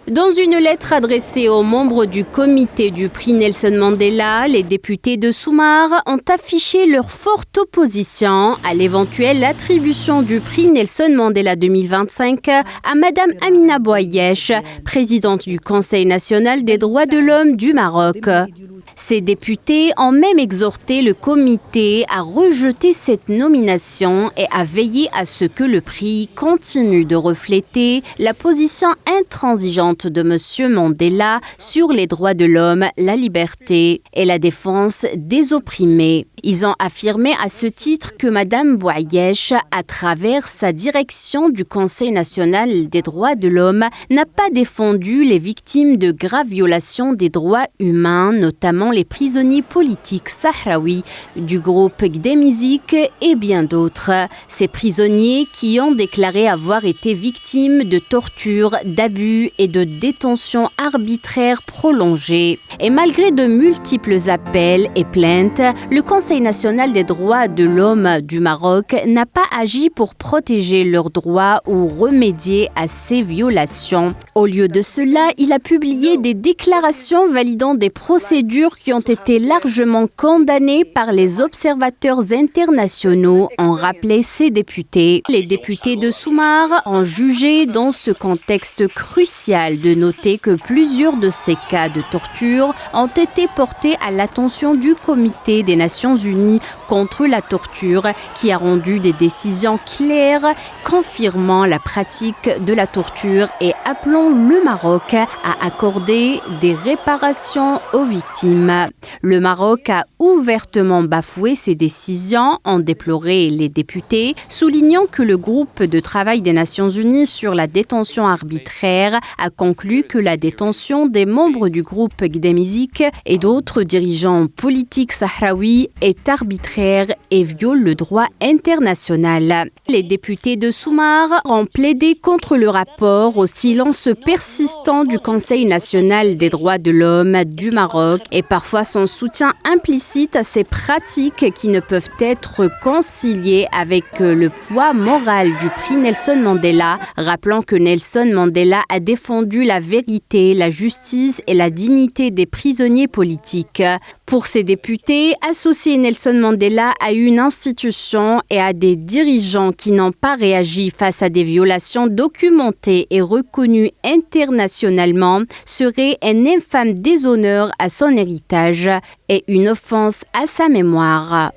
Dans une lettre adressée aux membres du comité du prix Nelson Mandela, les députés de Soumare ont affiché leur forte opposition à l'éventuelle attribution du prix Nelson Mandela 2025 à Madame Amina Bouayesh, présidente du Conseil national des droits de l'homme du Maroc. Ces députés ont même exhorté le comité à rejeter cette nomination et à veiller à ce que le prix continue de refléter la position intransigeante de M. Mandela sur les droits de l'homme, la liberté et la défense des opprimés. Ils ont affirmé à ce titre que Mme Bouayesh, à travers sa direction du Conseil national des droits de l'homme, n'a pas défendu les victimes de graves violations des droits humains, notamment les prisonniers politiques sahraouis du groupe Gdemizik et bien d'autres. Ces prisonniers qui ont déclaré avoir été victimes de tortures, d'abus et de détentions arbitraires prolongées. Et malgré de multiples appels et plaintes, le Conseil national des droits de l'homme du Maroc n'a pas agi pour protéger leurs droits ou remédier à ces violations. Au lieu de cela, il a publié des déclarations validant des procédures qui ont été largement condamnées par les observateurs internationaux, ont rappelé ces députés. Les députés de Soumare ont jugé dans ce contexte crucial de noter que plusieurs de ces cas de torture ont été portés à l'attention du Comité des Nations Unies contre la torture, qui a rendu des décisions claires confirmant la pratique de la torture et appelant le Maroc à accorder des réparations aux victimes. Le Maroc a ouvertement bafoué ces décisions, ont déploré les députés, soulignant que le groupe de travail des Nations Unies sur la détention arbitraire a conclu que la détention des membres du groupe Gdemizik et d'autres dirigeants politiques sahraouis est arbitraire et viole le droit international. Les députés de Soumare ont plaidé contre le rapport au silence persistant du Conseil national des droits de l'homme du Maroc et parfois son soutien implicite à ces pratiques qui ne peuvent être conciliées avec le poids moral du prix Nelson Mandela, rappelant que Nelson Mandela a défendu la vérité, la justice et la dignité des prisonniers politiques. Pour ces députés, associer Nelson Mandela à une institution et à des dirigeants qui n'ont pas réagi face à des violations documentées et reconnues internationalement serait un infâme déshonneur à son héritage et une offense à sa mémoire.